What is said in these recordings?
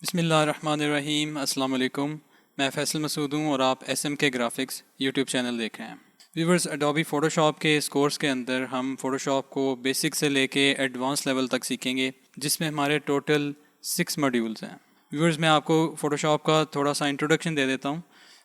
बिस्मिल्लाहिर्रहमानिर्रहीम। अस्सलाम वालेकुम। मैं फ़ैसल मसूद हूँ और आप SMK ग्राफिक्स यूट्यूब चैनल देख रहे हैं। व्यूवर्स, एडोबी फ़ोटोशॉप के इस कोर्स के अंदर हम फ़ोटोशॉप को बेसिक से लेके एडवांस लेवल तक सीखेंगे, जिसमें हमारे टोटल 6 मॉड्यूल्स हैं। व्यूवर्स, मैं आपको फ़ोटोशॉप का थोड़ा सा इंट्रोडक्शन दे देता हूँ।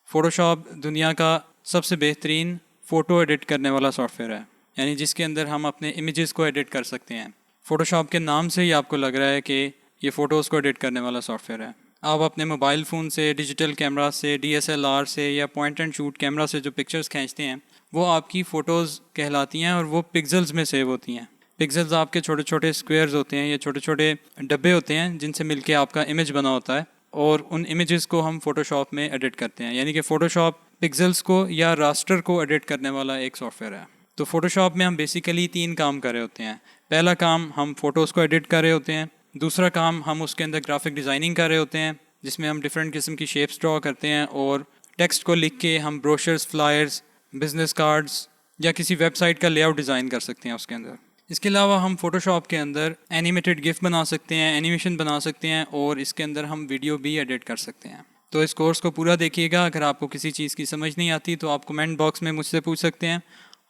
फ़ोटोशॉप दुनिया का सबसे बेहतरीन फ़ोटो एडिट करने वाला सॉफ्टवेयर है, यानी जिसके अंदर हम अपने इमेजेस को एडिट कर सकते हैं। फ़ोटोशॉप के नाम से ही आपको लग रहा है कि ये फ़ोटोज़ को एडिट करने वाला सॉफ्टवेयर है। आप अपने मोबाइल फ़ोन से, डिजिटल कैमरा से, DSLR से या पॉइंट एंड शूट कैमरा से जो पिक्चर्स खींचते हैं वो आपकी फ़ोटोज़ कहलाती हैं और वो पिक्सल्स में सेव होती हैं। पिक्सल्स आपके छोटे छोटे स्क्वेयर्स होते हैं, ये छोटे छोटे डब्बे होते हैं जिनसे मिलके आपका इमेज बना होता है और उन इमेजेस को हम फ़ोटोशॉप में एडिट करते हैं। यानी कि फ़ोटोशॉप पिक्सल्स को या रास्टर को एडिट करने वाला एक सॉफ्टवेयर है। तो फ़ोटोशॉप में हम बेसिकली 3 काम कर रहे होते हैं। पहला काम, हम फ़ोटोज़ को एडिट कर रहे होते हैं। दूसरा काम, हम उसके अंदर ग्राफिक डिज़ाइनिंग कर रहे होते हैं, जिसमें हम डिफरेंट किस्म की शेप्स ड्रॉ करते हैं और टेक्स्ट को लिख के हम ब्रोशर्स, फ्लायर्स, बिजनेस कार्ड्स या किसी वेबसाइट का लेआउट डिज़ाइन कर सकते हैं उसके अंदर। इसके अलावा हम फ़ोटोशॉप के अंदर एनिमेटेड गिफ बना सकते हैं, एनिमेशन बना सकते हैं और इसके अंदर हम वीडियो भी एडिट कर सकते हैं। तो इस कोर्स को पूरा देखिएगा। अगर आपको किसी चीज़ की समझ नहीं आती तो आप कमेंट बॉक्स में मुझसे पूछ सकते हैं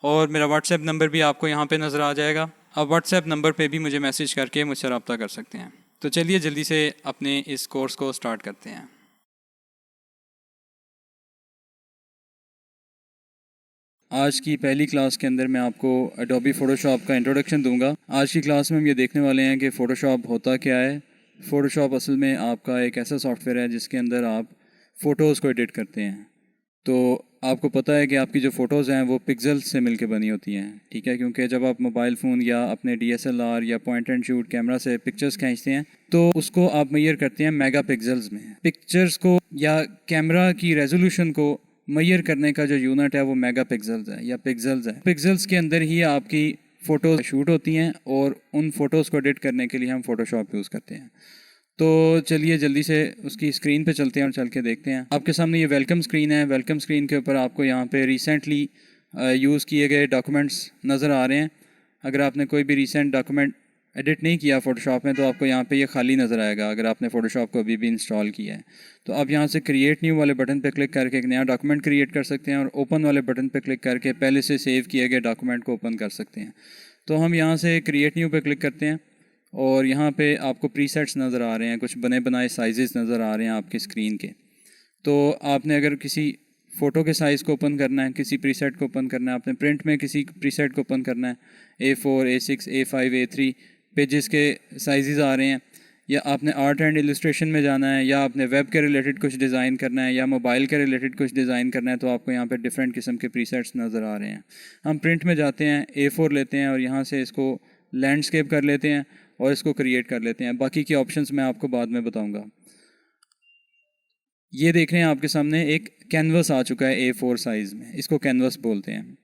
और मेरा व्हाट्सएप नंबर भी आपको यहाँ पे नज़र आ जाएगा। आप व्हाट्सएप नंबर पे भी मुझे मैसेज करके मुझसे रब्ता कर सकते हैं। तो चलिए जल्दी से अपने इस कोर्स को स्टार्ट करते हैं। आज की पहली क्लास के अंदर मैं आपको एडोबी फ़ोटोशॉप का इंट्रोडक्शन दूंगा। आज की क्लास में हम ये देखने वाले हैं कि फ़ोटोशॉप होता क्या है। फ़ोटोशॉप असल में आपका एक ऐसा सॉफ्टवेयर है जिसके अंदर आप फ़ोटोज़ को एडिट करते हैं। तो आपको पता है कि आपकी जो फ़ोटोज़ हैं वो पिक्सल्स से मिलके बनी होती हैं, ठीक है, क्योंकि जब आप मोबाइल फ़ोन या अपने DSLR या पॉइंट एंड शूट कैमरा से पिक्चर्स खींचते हैं तो उसको आप मेजर करते हैं मेगा पिक्सल्स में। पिक्चर्स को या कैमरा की रेजोल्यूशन को मेजर करने का जो यूनिट है वो मेगा पिक्सल्स है या पिक्सल्स है। पिक्सल्स के अंदर ही आपकी फ़ोटोज़ शूट होती हैं और उन फ़ोटोज़ को एडिट करने के लिए हम फ़ोटोशॉप यूज़ करते हैं। तो चलिए जल्दी से उसकी स्क्रीन पे चलते हैं और चल के देखते हैं। आपके सामने ये वेलकम स्क्रीन है। वेलकम स्क्रीन के ऊपर आपको यहाँ पे रिसेंटली यूज़ किए गए डॉक्यूमेंट्स नज़र आ रहे हैं। अगर आपने कोई भी रिसेंट डॉक्यूमेंट एडिट नहीं किया फ़ोटोशॉप में तो आपको यहाँ पे ये खाली नज़र आएगा। अगर आपने फ़ोटोशॉप को अभी भी इंस्टॉल किया है तो आप यहाँ से क्रिएट न्यू वाले बटन पर क्लिक करके एक नया डॉक्यूमेंट क्रिएट कर सकते हैं और ओपन वाले बटन पर क्लिक करके पहले से सेव किए गए डॉक्यूमेंट को ओपन कर सकते हैं। तो हम यहाँ से क्रिएट न्यू पर क्लिक करते हैं और यहाँ पे आपको प्रीसेट्स नज़र आ रहे हैं, कुछ बने बनाए साइजेस नज़र आ रहे हैं आपकी स्क्रीन के। तो आपने अगर किसी फ़ोटो के साइज़ को ओपन करना है, किसी प्रीसेट को ओपन करना है, आपने प्रिंट में किसी प्रीसेट को ओपन करना है, A4, A6, A5, A3 pages के साइजेस आ रहे हैं, या आपने आर्ट एंड इलस्ट्रेशन में जाना है, या आपने वेब के रिलेटेड कुछ डिज़ाइन करना है, या मोबाइल के रिलेटेड कुछ डिज़ाइन करना है, तो आपको यहाँ पे डिफरेंट किस्म के प्रीसेट्स नज़र आ रहे हैं। हम प्रिंट में जाते हैं, A4 लेते हैं और यहाँ से इसको लैंडस्केप कर लेते हैं और इसको क्रिएट कर लेते हैं। बाकी के ऑप्शंस मैं आपको बाद में बताऊंगा। ये देख रहे हैं आपके सामने एक कैनवस आ चुका है A4 साइज़ में, इसको कैनवस बोलते हैं।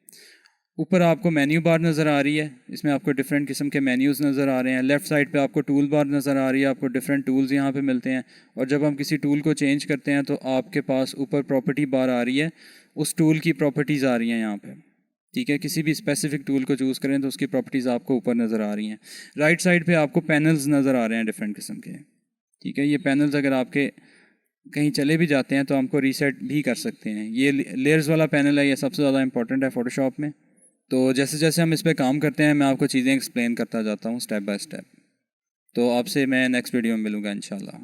ऊपर आपको मेन्यू बार नज़र आ रही है, इसमें आपको डिफरेंट किस्म के मेन्यूज़ नज़र आ रहे हैं। लेफ़्ट साइड पे आपको टूल बार नज़र आ रही है, आपको डिफरेंट टूल्स यहाँ पे मिलते हैं। और जब हम किसी टूल को चेंज करते हैं तो आपके पास ऊपर प्रॉपर्टी बार आ रही है, उस टूल की प्रॉपर्टीज़ आ रही हैं यहाँ पे, ठीक है। किसी भी स्पेसिफिक टूल को चूज़ करें तो उसकी प्रॉपर्टीज़ आपको ऊपर नज़र आ रही हैं। राइट साइड पे आपको पैनल्स नज़र आ रहे हैं डिफरेंट किस्म के, ठीक है। ये पैनल्स अगर आपके कहीं चले भी जाते हैं तो हमको रीसेट भी कर सकते हैं। ये लेयर्स वाला पैनल है, ये सबसे ज़्यादा इंपॉर्टेंट है फ़ोटोशॉप में। तो जैसे जैसे हम इस पर काम करते हैं मैं आपको चीज़ें एक्सप्लेन करता जाता हूँ स्टेप बाय स्टेप। तो आपसे मैं नेक्स्ट वीडियो में मिलूँगा इंशाल्लाह।